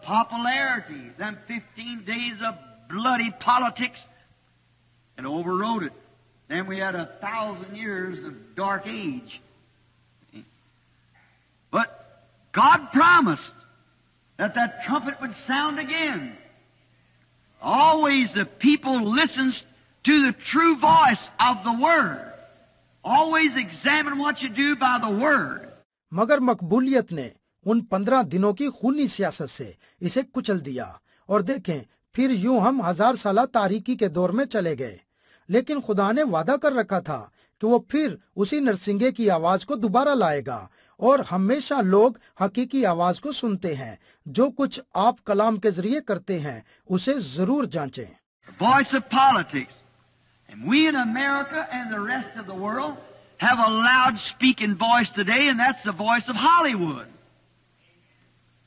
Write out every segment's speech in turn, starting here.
popularity, them 15 days of bloody politics, and overrode it. Then we had 1,000 years of dark age. But God promised that trumpet would sound again. Always the people listens to the true voice of the Word. Always examine what you do by the Word. मगर मकबूलियत ने उन 15 दिनों की खूनी सियासत से इसे कुचल दिया और देखें फिर यूं हम 1000 साल तारीकी के दौर में चले गए। लेकिन खुदा ने वादा कर रखा था कि वो फिर उसी नरसिंगे की आवाज को दोबारा लाएगा और हमेशा लोग हकीकी आवाज को सुनते हैं। जो कुछ आप कलाम के जरिए करते हैं उसे जरूर जांचें। The voice of politics. And we in America and the rest of the world have a loud speaking voice today, and that's the voice of Hollywood.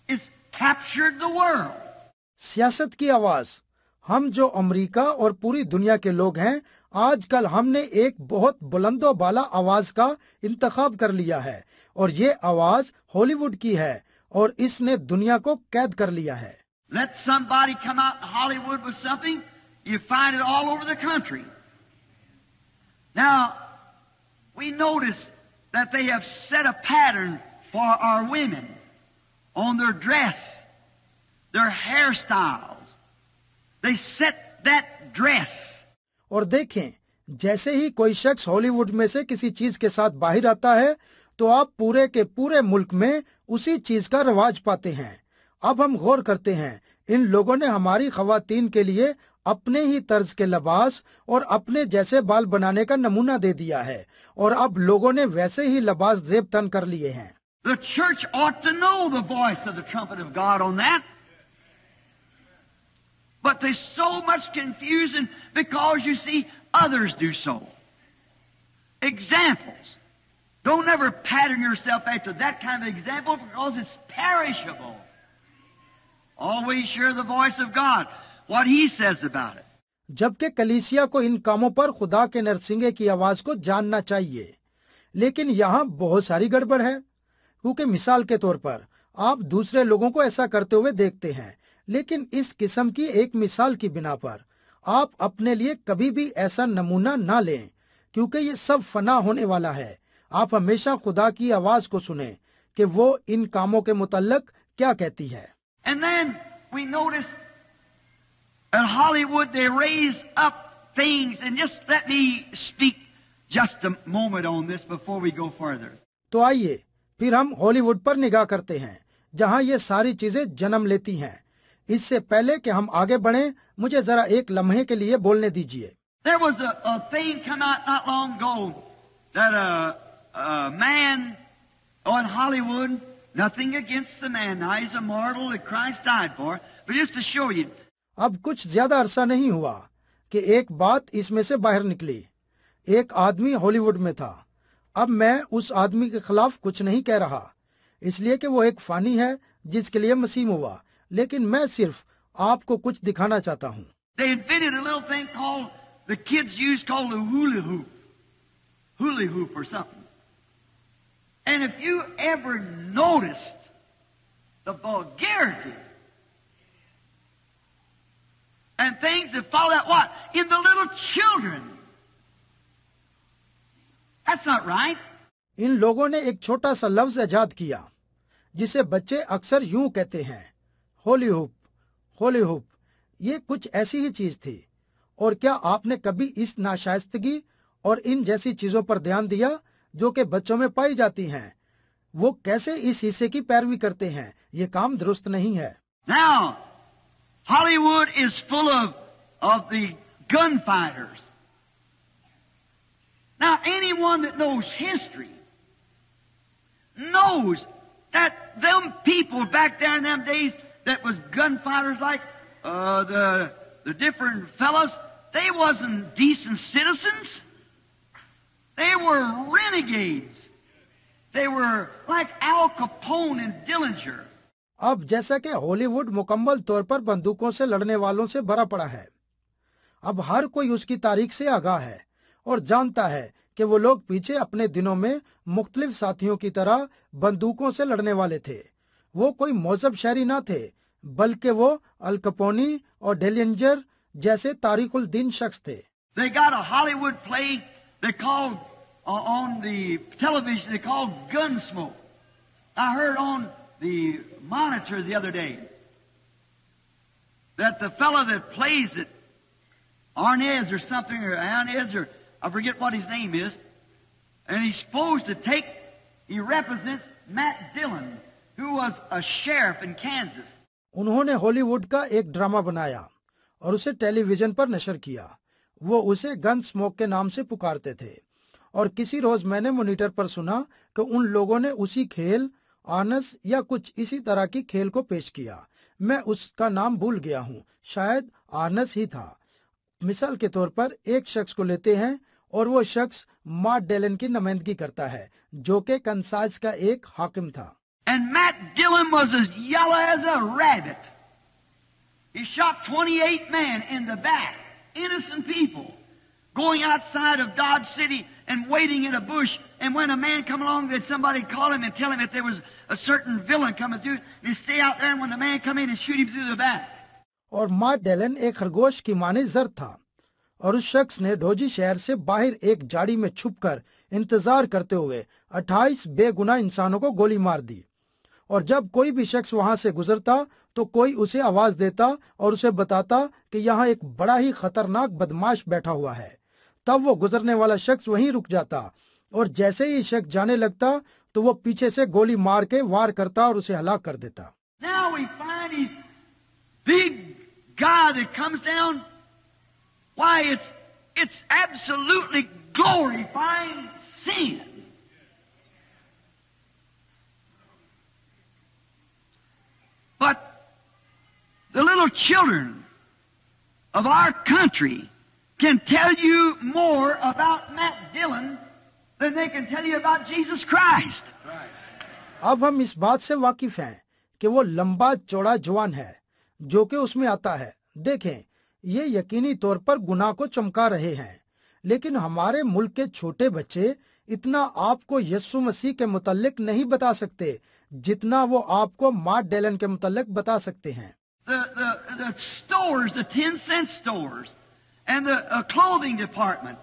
It's captured the world. सियासत की आवाज। हम जो अमेरिका और पूरी दुनिया के लोग हैं, आजकल हमने एक बहुत बुलंदो बाला आवाज का इंतखाब कर लिया है और ये आवाज हॉलीवुड की है और इसने दुनिया को कैद कर लिया है। Let somebody come out in Hollywood with something, you find it all over the country. Now, we notice that they have set a pattern for our women on their dress, their hairstyles. They set that dress. और देखें, जैसे ही कोई शख्स Hollywood में से किसी चीज के साथ बाहर आता है तो आप पूरे के पूरे मुल्क में उसी चीज का रिवाज पाते हैं। अब हम गौर करते हैं, इन लोगों ने हमारी खवातीन के लिए अपने ही तर्ज के लिबास और अपने जैसे बाल बनाने का नमूना दे दिया है और अब लोगों ने वैसे ही लिबास जेब तन कर लिए हैं। The church ought to know the voice of the trumpet of God on that. But there's so much confusion because you see others do so. Examples. Don't ever pattern yourself after that kind of example because it's perishable. Always hear the voice of God, what He says about it. जबकि कलीसिया को इन कामों पर खुदा के नरसिंगे की आवाज को जानना चाहिए, लेकिन यहाँ बहुत सारी गड़बड़ है। क्योंकि मिसाल के तौर पर आप दूसरे लोगों को ऐसा करते हुए देखते हैं, लेकिन इस किस्म की एक मिसाल की बिना पर आप अपने लिए कभी भी ऐसा नमूना ना लें, क्योंकि ये सब फना होने वाला है। आप हमेशा खुदा की आवाज को सुने कि वो इन कामों के मुतल्लिक क्या कहती है। And then we notice at Hollywood they raise up things, and just let me speak just a moment on this before we go further. तो आइए फिर हम हॉलीवुड पर निगाह करते हैं, जहां ये सारी चीजें जन्म लेती हैं। इससे पहले कि हम आगे बढ़ें, मुझे जरा एक लम्हे के लिए बोलने दीजिए। There was a thing come out not long ago that a man on Hollywood, nothing against the man, now he's immortal that Christ died for, but just to show you. अब कुछ ज्यादा अरसा नहीं हुआ कि एक बात इसमें से बाहर निकली। एक आदमी हॉलीवुड में था। अब मैं उस आदमी के खिलाफ कुछ नहीं कह रहा, इसलिए कि वो एक फानी है जिसके लिए मसीह हुआ, लेकिन मैं सिर्फ आपको कुछ दिखाना चाहता हूँ। They invented a little thing called, the kids use called a hula hoop. Hula hoop or something. And if you ever noticed the vulgarity and things that follow that, what? In the little children. That's not right. इन लोगों ने एक छोटा सा लफ्ज इजाद किया जिसे बच्चे अक्सर यूं कहते हैं, होली हुप, होली हुप। ये कुछ ऐसी ही चीज थी। और क्या आपने कभी इस नाशाइस्तगी और इन जैसी चीजों पर ध्यान दिया जो कि बच्चों में पाई जाती हैं? वो कैसे इस हिस्से की पैरवी करते हैं? ये काम दुरुस्त नहीं है। Now, Hollywood is full of the gunfighters. Now, anyone that knows history knows that them people back there in them days that was gunfighters like the different fellows, they wasn't decent citizens. They were renegades. They were like Al Capone and Dillinger. अब जैसा कि Hollywood मुकम्मल तौर पर बंदूकों से लड़ने वालों से भरा पड़ा है, अब हर कोई उसकी तारीख से आगाह है और जानता है कि वो लोग पीछे अपने दिनों में मुख्तलिफ साथियों की तरह बंदूकों से लड़ने वाले थे। वो कोई मौजब शहरी ना थे बल्कि वो अल कपोनी और डेलिंजर जैसे तारीखुल दिन शख्स थे। They got a Hollywood play they called on the television they called Gunsmoke. I heard on the monitor the other day that the fellow that plays it, Arnez or something, or Arnez, or I forget what his name is, and he's supposed to take, he represents Matt Dillon, who was a sheriff in Kansas. उन्होंने Hollywood का एक drama बनाया और उसे television पर नशर किया। वो उसे गन स्मोक के नाम से पुकारते थे और किसी रोज मैंने मॉनिटर पर सुना कि उन लोगों ने उसी खेल आनस या कुछ इसी तरह की खेल को पेश किया। मैं उसका नाम भूल गया हूँ, शायद आनस ही था। मिसाल के तौर पर एक शख्स को लेते हैं और वो शख्स मार्क डेलन की नुमाइंदगी करता है जो कि कंसास का एक हाकिम था। And Matt Dillon was as yellow as a rabbit. He shot 28 men in the back, innocent people, going outside of Dodge City and waiting in a bush. And when a man come along, that somebody call him and tell him that there was a certain villain coming through, they stay out there, and when the man come in and shoot him through the back. और mark Dillon एक खरगोश की माने जर था और उस शख्स ने डोजी शहर से बाहर एक झाड़ी में छुपकर इंतजार करते हुए 28 बेगुनाह इंसानों को गोली मार दी। और जब कोई भी शख्स वहां से गुजरता तो कोई उसे आवाज देता और उसे बताता कि यहाँ एक बड़ा ही खतरनाक बदमाश बैठा हुआ है। तब वो गुजरने वाला शख्स वहीं रुक जाता और जैसे ही शख्स जाने लगता तो वो पीछे से गोली मार के वार करता और उसे हलाक कर देता। Now we find his big guy that comes down. Why, it's absolutely glorifying sin. But the little children of our country can tell you more about Matt Dillon than they can tell you about Jesus Christ. अब हम इस बात से वाकिफ हैं कि वो लंबा चौड़ा जवान है जो कि उसमें आता है। देखें, ये यकीनी तौर पर गुनाह को चमका रहे हैं, लेकिन हमारे मुल्क के छोटे बच्चे इतना आपको यीशु मसीह के मुतल्लिक नहीं बता सकते जितना वो आपको मार्क डेलन के मुतल्लिक बता सकते हैं। The stores, the 10-cent stores, and the clothing department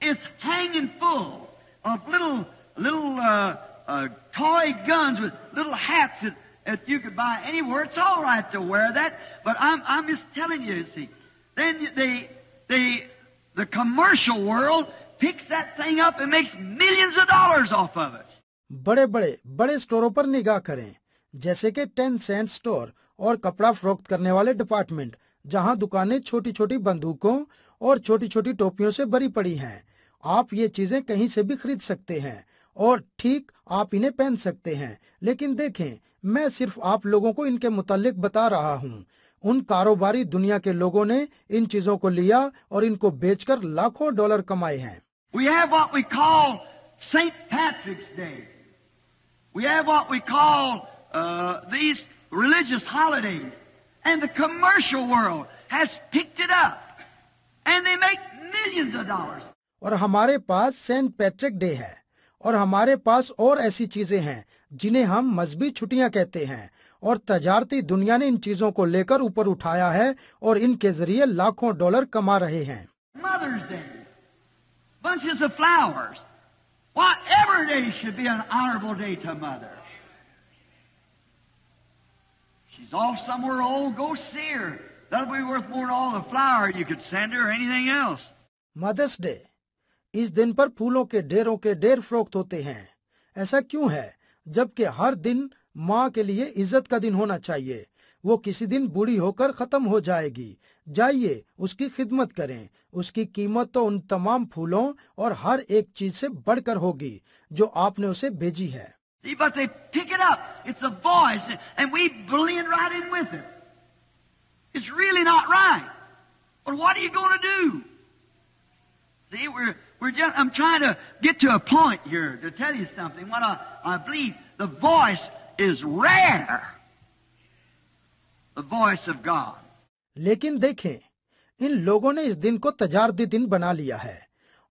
is hanging full of little toy guns with little hats that you could buy anywhere. It's all right to wear that, but I'm just telling you, see. Then the commercial world picks that thing up and makes millions of dollars off of it. बड़े स्टोरों पर निगाह करें, जैसे कि 10 Saint store और कपड़ा फरोख्त करने वाले डिपार्टमेंट, जहां दुकानें छोटी छोटी बंदूकों और छोटी छोटी टोपियों से भरी पड़ी हैं। आप ये चीजें कहीं से भी खरीद सकते हैं और ठीक आप इन्हें पहन सकते हैं। लेकिन देखें, मैं सिर्फ आप लोगों को इनके मुतालिक बता रहा हूँ। उन कारोबारी दुनिया के लोगों ने इन चीजों को लिया और इनको बेचकर लाखों डॉलर कमाए हैं। We have what we call St. Patrick's Day. We have what we call these religious holidays. And the commercial world has picked it up. And they make millions of dollars. और हमारे पास Saint Patrick day है और हमारे पास और ऐसी चीजें हैं जिन्हें हम मजहबी छुट्टियां कहते हैं, और तजारती दुनिया ने इन चीजों को लेकर ऊपर उठाया है और इनके जरिए लाखों डॉलर कमा रहे हैं। Mother's Day, bunches of flowers. Whatever day should be an honorable day to Mother. She's off somewhere old, go see her. That'll be worth more than all the flower you could send her or anything else. Mother's day, इस दिन पर फूलों के ढेर फरोख्त होते हैं। ऐसा क्यों है, जबकि हर दिन माँ के लिए इज्जत का दिन होना चाहिए। वो किसी दिन बूढ़ी होकर खत्म हो जाएगी। जाइए उसकी खिदमत करें। उसकी कीमत तो उन तमाम फूलों और हर एक चीज से बढ़कर होगी जो आपने उसे भेजी है। But they pick it up. It's a voice, and we blend right in with it. It's really not right. But what are you going to do? See, I'm trying to get to a point here to tell you something. What I believe, the voice is rare. The voice of God. लेकिन देखें, इन लोगों ने इस दिन को तजारती दिन बना लिया है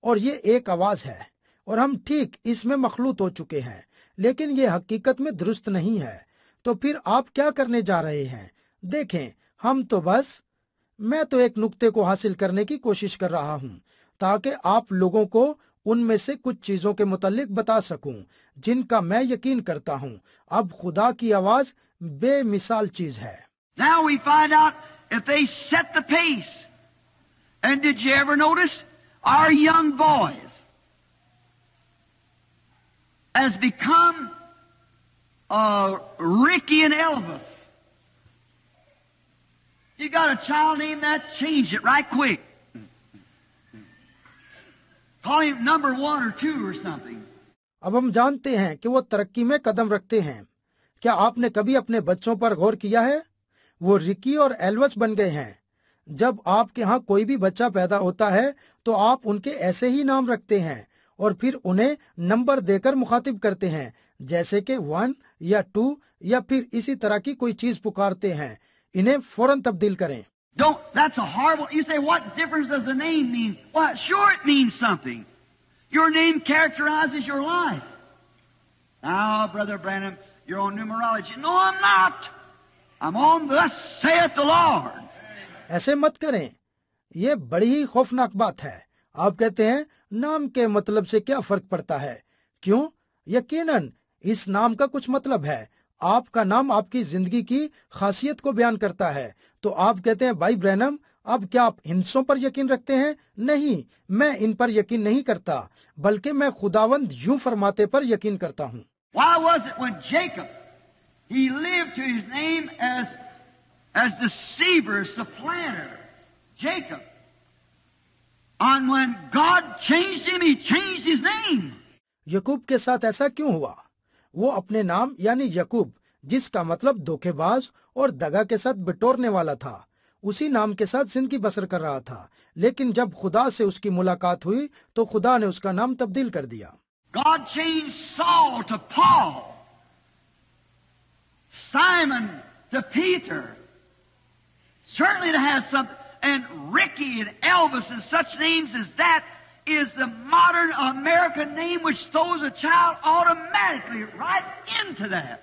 और ये एक आवाज है और हम ठीक इसमें मखलूत हो चुके हैं, लेकिन ये हकीकत में दुरुस्त नहीं है। तो फिर आप क्या करने जा रहे हैं? देखें, मैं तो एक नुक्ते को हासिल करने की कोशिश कर रहा हूं ताकि आप लोगों को उनमें से कुछ चीजों के मुतालिक बता सकूं जिनका मैं यकीन करता हूं। अब खुदा की आवाज बेमिसाल चीज है। Now we find out if they set the pace. And did you ever notice our young boys has become Ricky and Elvis? You got a child named that, change it right quick. Call him number 1 or 2 or something. अब हम जानते हैं कि वो तरक्की में कदम रखते हैं। क्या आपने कभी अपने बच्चों पर गौर किया है? वो रिकी और एल्वस बन गए हैं। जब आपके यहाँ कोई भी बच्चा पैदा होता है तो आप उनके ऐसे ही नाम रखते हैं और फिर उन्हें नंबर देकर मुखातिब करते हैं, जैसे कि 1 या 2 या फिर इसी तरह की कोई चीज पुकारते हैं। इन्हें फौरन तब्दील करें। Don't, that's a horrible, you say, what difference does the name mean? Well, sure it means something. Your name characterizes your life. Now, Brother Branham, you're on numerology. No, I'm not. I'm on thus saith the Lord. ऐसे मत करें, ये बड़ी ही खौफनाक बात है। आप कहते हैं नाम के मतलब से क्या फर्क पड़ता है? क्यों? यकीनन इस नाम का कुछ मतलब है। आपका नाम आपकी जिंदगी की खासियत को बयान करता है। तो आप कहते हैं भाई ब्रैनम, अब क्या आप हिंसों पर यकीन रखते हैं? नहीं, मैं इन पर यकीन नहीं करता, बल्कि मैं खुदावंद यूं फरमाते पर यकीन करता हूं। Why was it when Jacob, he lived to his name as deceiver, supplanter, Jacob. And when God changed him, he changed his name. यकूब के साथ ऐसा क्यों हुआ? वो अपने नाम यानी यकूब, जिसका मतलब धोखेबाज और दगा के साथ बिटोरने वाला था, उसी नाम के साथ जिंदगी बसर कर रहा था। लेकिन जब खुदा से उसकी मुलाकात हुई तो खुदा ने उसका नाम तब्दील कर दिया। God changed Saul to Paul, Simon to Peter. Certainly it has something. And Ricky and Elvis and such names as that is the modern American name which throws a child automatically right into that.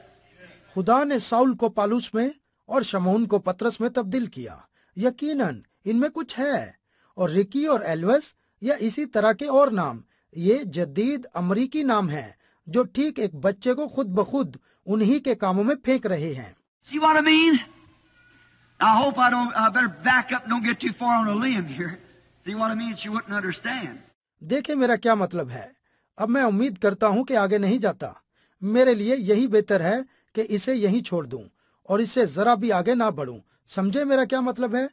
खुदा ने Saul को पालूस में और शमून को पतरस में तब्दील किया। यकीनन इनमें कुछ है। और रिकी और एल्वस या इसी तरह के और नाम, ये जदीद अमरीकी नाम हैं जो ठीक एक बच्चे को खुद ब खुद उन्हीं के कामों में फेंक रहे हैं। See what I mean? I hope I better back up and don't get too far on a limb here. See what I mean? She wouldn't understand. देखे मेरा क्या मतलब है। अब मैं उम्मीद करता हूँ कि आगे नहीं जाता। मेरे लिए यही बेहतर है कि इसे यहीं छोड़ दूं और इससे जरा भी आगे ना बढ़ूं। समझे मेरा क्या मतलब है?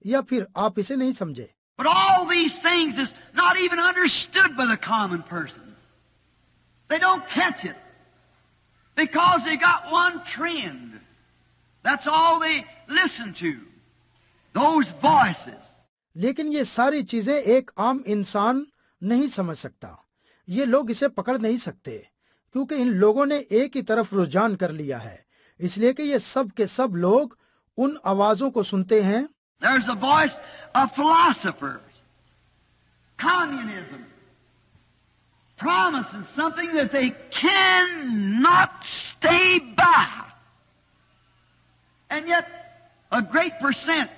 या फिर आप इसे नहीं समझे? But all these things is not even understood by the common person. They don't catch it because they got one trend. That's all they listen to. Those voices. लेकिन ये सारी चीजें एक आम इंसान नहीं समझ सकता। ये लोग इसे पकड़ नहीं सकते क्योंकि इन लोगों ने एक ही तरफ रुझान कर लिया है। इसलिए कि ये सब के सब लोग उन आवाजों को सुनते हैं। There's the voice of philosophers, communism, promising something that they cannot stay by. And yet, a great percent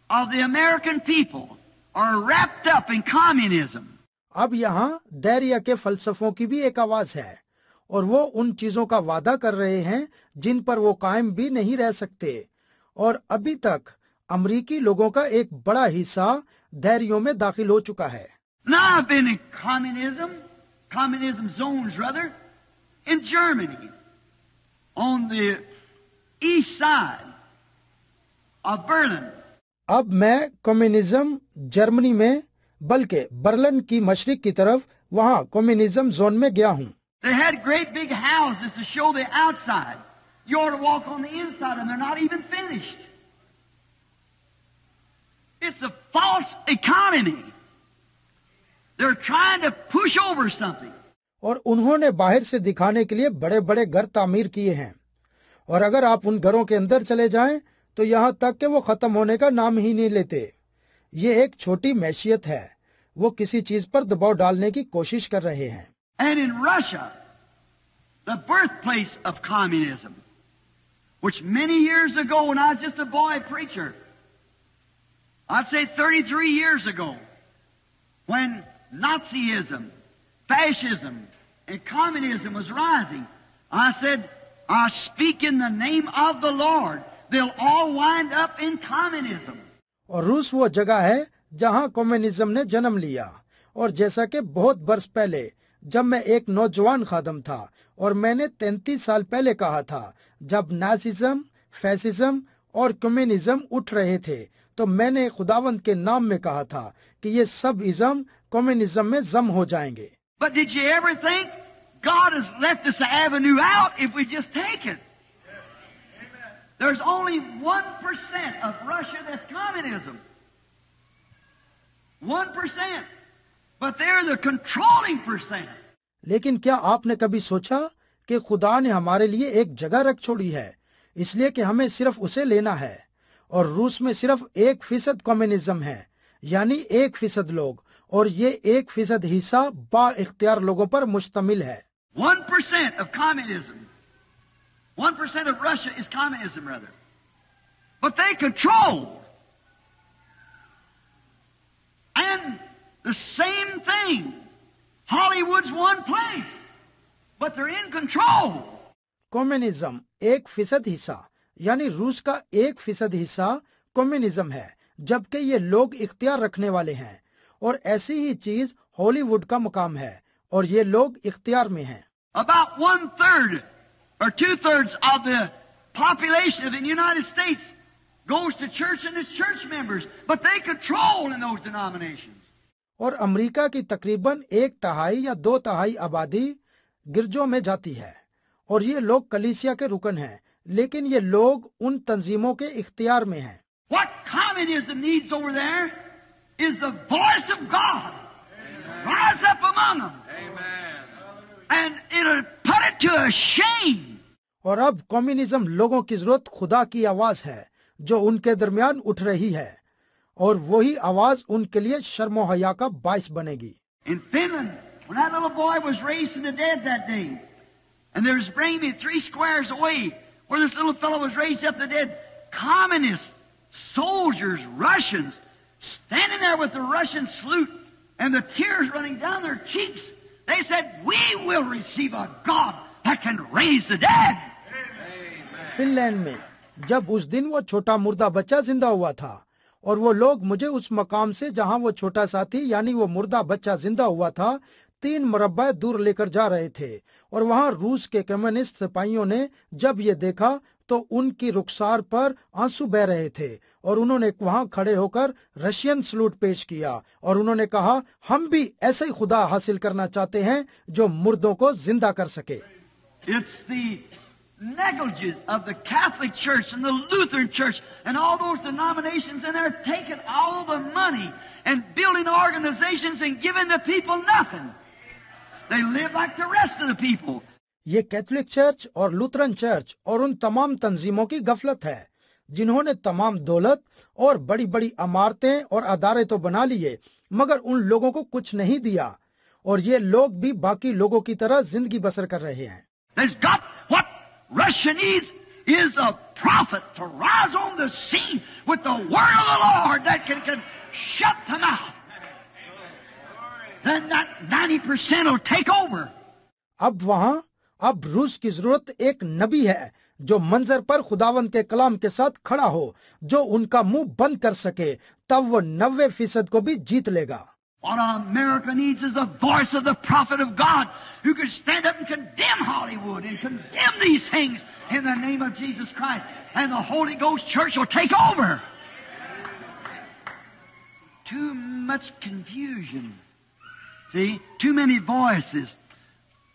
of the American people are wrapped up in communism. अब यहाँ धैर्य के फलसफों की भी एक आवाज है और वो उन चीजों का वादा कर रहे हैं जिन पर वो कायम भी नहीं रह सकते। और अभी तक अमरीकी लोगों का एक बड़ा हिस्सा धैर्यों में दाखिल हो चुका है। Now I've been in communism zones rather, in Germany, on the east side of Berlin. अब मैं कम्युनिज्म जर्मनी में, बल्कि बर्लिन की मशरिक की तरफ, वहाँ कम्युनिज्म जोन में गया हूँ। They had great big houses to show the outside. You ought to walk on the inside and they're not even finished. It's a false economy. They're trying to push over something. और उन्होंने बाहर से दिखाने के लिए बड़े बड़े घर तामीर किए हैं और अगर आप उन घरों के अंदर चले जाएं तो यहाँ तक कि वो खत्म होने का नाम ही नहीं लेते। ये एक छोटी मैशियत है। वो किसी चीज पर दबाव डालने की कोशिश कर रहे हैं। And in Russia, the birthplace of communism, which many years ago when I was just a boy preacher, I'd say 33 years ago, when Nazism, fascism, and communism was rising, I said, I speak in the name of the Lord. They'll all wind up in communism. और रूस वो जगह है जहां communism ने जन्म लिया। और जैसा कि बहुत वर्ष पहले जब मैं एक नौजवान खादम था और मैंने 33 साल पहले कहा था, जब नाजिज्म, फैसिज्म और कम्युनिज्म उठ रहे थे, तो मैंने खुदावंद के नाम में कहा था कि ये सब इज्म कम्युनिज्म में जम हो जाएंगे। But did you ever think God has left us an avenue out if we just take it? There's only 1% of Russia that's communism. 1%. But they're the controlling percent. लेकिन क्या आपने कभी सोचा कि खुदा ने हमारे लिए एक जगह रख छोड़ी है, इसलिए कि हमें सिर्फ उसे लेना है। और रूस में सिर्फ 1% कम्युनिज्म है, यानी 1% लोग, और ये 1% हिस्सा बाइख्तियार लोगों पर मुश्तमिल है। 1% of communism. 1% of Russia is communism, rather. But they control. And the same thing. Hollywood's one place. But they're in control. Communism 1% हिस्सा, यानी रूस का 1% हिस्सा कम्युनिज्म है, जबकि ये लोग इख्तियार रखने वाले हैं। और ऐसी ही चीज हॉलीवुड का मुकाम है, और ये लोग इख्तियार में हैं। About 1/3 or 2/3 of the population of the United States goes to church and is church members, but they control in those denominations. और अमेरिका की तकरीबन 1/3 या 2/3 आबादी गिरजों में जाती है, और ये लोग कलीसिया के रुकन हैं, लेकिन ये लोग उन तंजीमों के इख्तियार में हैं। What communism needs over there is the voice of God. Amen. Rise up among them. Amen. And it'll put it to a shame. और अब कम्युनिज्म लोगों की जरूरत खुदा की आवाज है जो उनके दरमियान उठ रही है, और वही आवाज उनके लिए शर्मो हया का बाइस बनेगी। In Finland, when that little boy was raised from the dead that day, and there was maybe 3 squares away where this little fellow was raised up the dead, communists, soldiers, Russians, standing there with the Russian salute and the tears running down their cheeks, they said, we will receive a God that can raise the dead. Finland में जब उस दिन वो छोटा मुर्दा बच्चा जिंदा हुआ था, और वो लोग मुझे उस मकाम से जहां वो छोटा साथी यानी वो मुर्दा बच्चा जिंदा हुआ था 3 मुरब्बा दूर लेकर जा रहे थे, और वहां रूस के कम्युनिस्ट सिपाहियों ने जब ये देखा तो उनकी रुखसार पर आंसू बह रहे थे, और उन्होंने वहां खड़े होकर रशियन सलूट पेश किया, और उन्होंने कहा, हम भी ऐसे ही खुदा हासिल करना चाहते हैं जो मुर्दों को जिंदा कर सके। It's the negligence of the Catholic Church and the Lutheran Church and all those denominations, and they're taking all the money and building organizations and giving the people nothing. They live like the rest of the people. ये Catholic church और Lutheran church और उन तमाम तंजीमों की गफलत है जिन्होंने तमाम दौलत और बड़ी बड़ी इमारतें और अदारे तो बना लिए, मगर उन लोगों को कुछ नहीं दिया, और ये लोग भी बाकी लोगों की तरह जिंदगी बसर कर रहे हैं। There's got what Russia needs is a prophet to rise on the scene with the word of the Lord that can shut them out. Then that 90% will take over. अब रूस की जरूरत एक नबी है जो मंजर पर खुदावंद के कलाम के साथ खड़ा हो, जो उनका मुंह बंद कर सके, तब वो 90% को भी जीत लेगा। What America needs is a voice of the prophet of God who could stand up and condemn Hollywood and condemn these things in the name of Jesus Christ, and the Holy Ghost Church will take over. Too much confusion. See, too many voices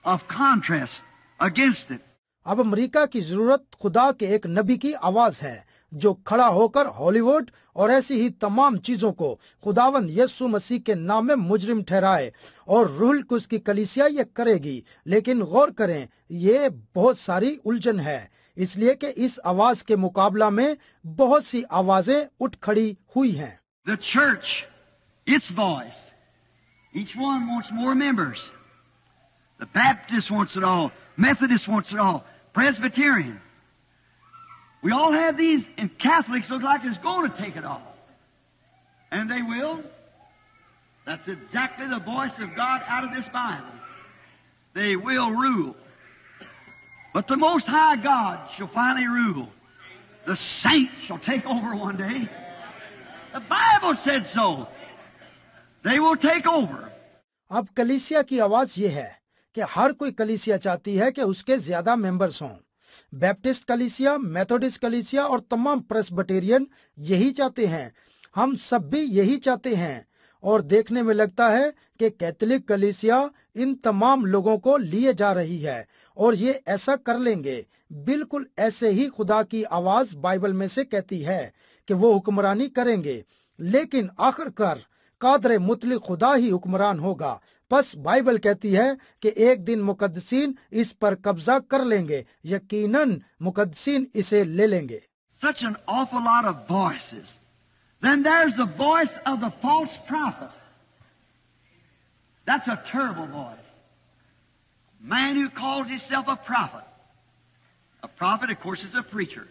of contrast against it. अब America की जरूरत खुदा के एक नबी की आवाज है जो खड़ा होकर हॉलीवुड और ऐसी ही तमाम चीजों को खुदावंद यीशु मसीह के नाम में मुजरिम ठहराए, और रूहुल कुद्स की कलीसिया ये करेगी। लेकिन गौर करें, ये बहुत सारी उलझन है, इसलिए कि इस आवाज के मुकाबला में बहुत सी आवाजें उठ खड़ी हुई हैं। The church, its voice. Each one wants more members. The Baptist wants it all. Methodist wants it all. Presbyterian. We all have these, and Catholics look like it's going to take it off. And they will. That's exactly the voice of God out of this Bible. They will rule. But the Most High God shall finally rule. The saints shall take over one day. The Bible said so. They will take over. अब कलीसिया की आवाज ये है कि हर कोई कलीसिया चाहती है कि उसके ज्यादा मेंबर्स हों। बैप्टिस्ट कलीसिया, मेथोडिस्ट कलीसिया और तमाम प्रेस्बिटेरियन यही चाहते हैं। हम सब भी यही चाहते हैं। और देखने में लगता है कि कैथोलिक कलीसिया इन तमाम लोगों को लिए जा रही है और ये ऐसा कर लेंगे। बिल्कुल ऐसे ही खुदा की आवाज बाइबल में से कहती है कि वो हुक्मरानी करेंगे, लेकिन आखिरकार कादर मुतलक खुदा ही हुक्मरान होगा। बस बाइबल कहती है कि एक दिन मुकद्दसीन इस पर कब्जा कर लेंगे। यकीनन मुकद्दसीन इसे ले लेंगे। Such an awful lot of voices. Then there's the voice of the false prophet. That's a terrible voice. Man who calls himself a prophet. A prophet, of course, is a preacher.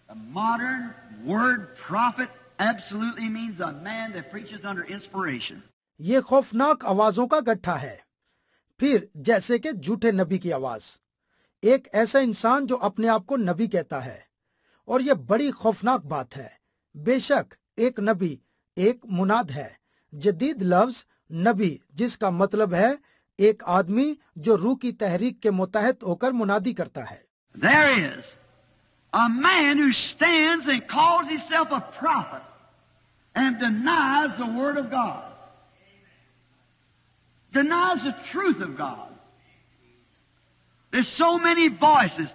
A modern word prophet absolutely means a man that preaches under inspiration. ये खौफनाक आवाजों का गट्ठा है। फिर जैसे कि झूठे नबी की आवाज, एक ऐसा इंसान जो अपने आप को नबी कहता है, और यह बड़ी खौफनाक बात है। बेशक एक नबी एक मुनाद है। जदीद लफ्ज नबी, जिसका मतलब है एक आदमी जो रूह की तहरीक के मुतहत होकर मुनादी करता है। There is a man who stands and calls himself a prophet and denies the word of God. Denies the truth of God. There's so many voices.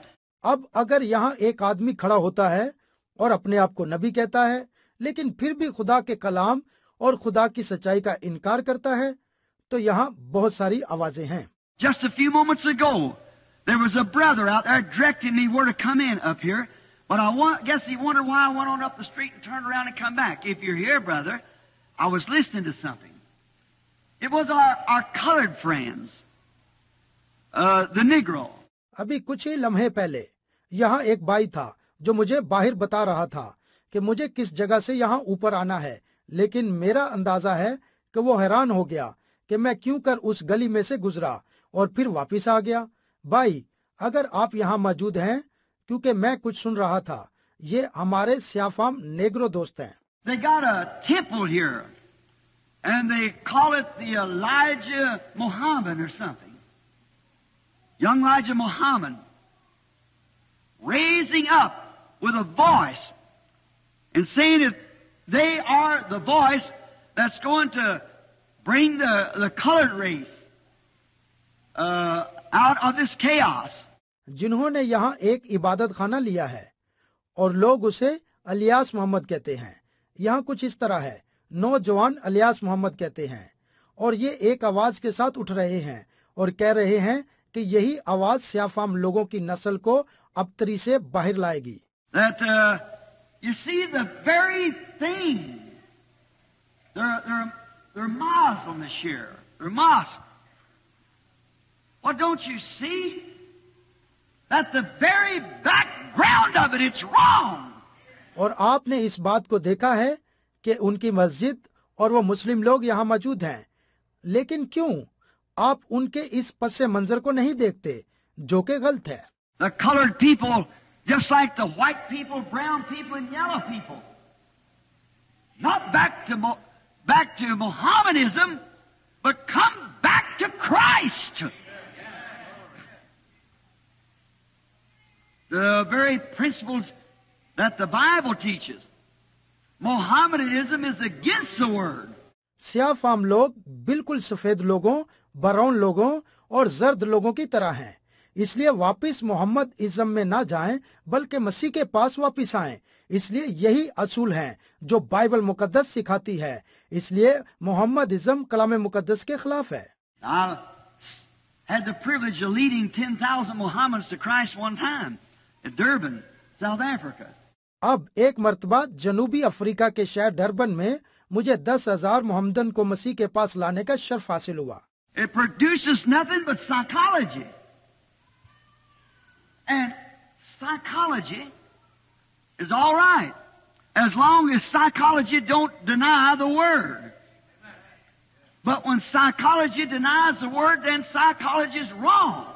अब अगर यहाँ एक आदमी खड़ा होता है और अपने आप को नबी कहता है, लेकिन फिर भी खुदा के कलाम और खुदा की सच्चाई का इनकार करता है, तो यहाँ बहुत सारी आवाजें हैं। Just a few moments ago, there was a brother out there directing me where to come in up here, but guess he wondered why I went on up the street and turned around and come back. If you're here, brother, I was listening to something. It was our colored friends, the Negro. अभी कुछ ही लम्हे पहले यहाँ एक भाई था जो मुझे बाहर बता रहा था कि मुझे किस जगह से यहाँ ऊपर आना है, लेकिन मेरा अंदाजा है कि वो हैरान हो गया कि मैं क्यों कर उस गली में से गुजरा और फिर वापस आ गया। भाई, अगर आप यहाँ मौजूद हैं, क्योंकि मैं कुछ सुन रहा था, ये हमारे स्याफाम नेग्रो दोस्त हैं। They got a temple here, and they call it the Elijah Muhammad or something. Young Elijah Muhammad raising up with a voice and saying that they are the voice that's going to bring the colored race out of this chaos. जिन्होंने यहाँ एक इबादत खाना लिया है और लोग उसे अलियास मोहम्मद कहते हैं। यहाँ कुछ इस तरह है, नौजवान अलियास मोहम्मद कहते हैं, और ये एक आवाज के साथ उठ रहे हैं और कह रहे हैं कि यही आवाज स्याफाम लोगों की नस्ल को अबतरी से बाहर लाएगी। That you see the very thing. They're Muslim this year. They're mosque. Well, don't you see that the very background of it, it's wrong. और आपने इस बात को देखा है कि उनकी मस्जिद और वो मुस्लिम लोग यहाँ मौजूद हैं, लेकिन क्यों आप उनके इस पस्से मंजर को नहीं देखते जो कि गलत है। The colored people, just like the white people, brown people, and yellow people, not back to Mohammedanism, but come back to Christ. The very principles that the Bible teaches. Mohammedanism is against the word. स्याफाम लोग बिल्कुल सफेद लोगों, brown लोगों और जर्द लोगों की तरह हैं, इसलिए वापिस मोहम्मद इज्म में ना जाएं, बल्कि मसीह के पास वापिस आएं। इसलिए यही असूल हैं जो बाइबल मुकद्दस सिखाती है। इसलिए मोहम्मद इज्म कलाम मुकद्दस के खिलाफ है। I had the privilege of leading 10,000 Mohammedans to Christ one time at Durban, South Africa. अब एक मर्तबा जनूबी अफ्रीका के शहर डरबन में मुझे 10,000 मोहम्मदन को मसीह के पास लाने का शर्फ हासिल हुआ। It produces nothing but psychology. And psychology is all right, as long as psychology don't deny the Word. But when psychology denies the Word, then psychology is wrong.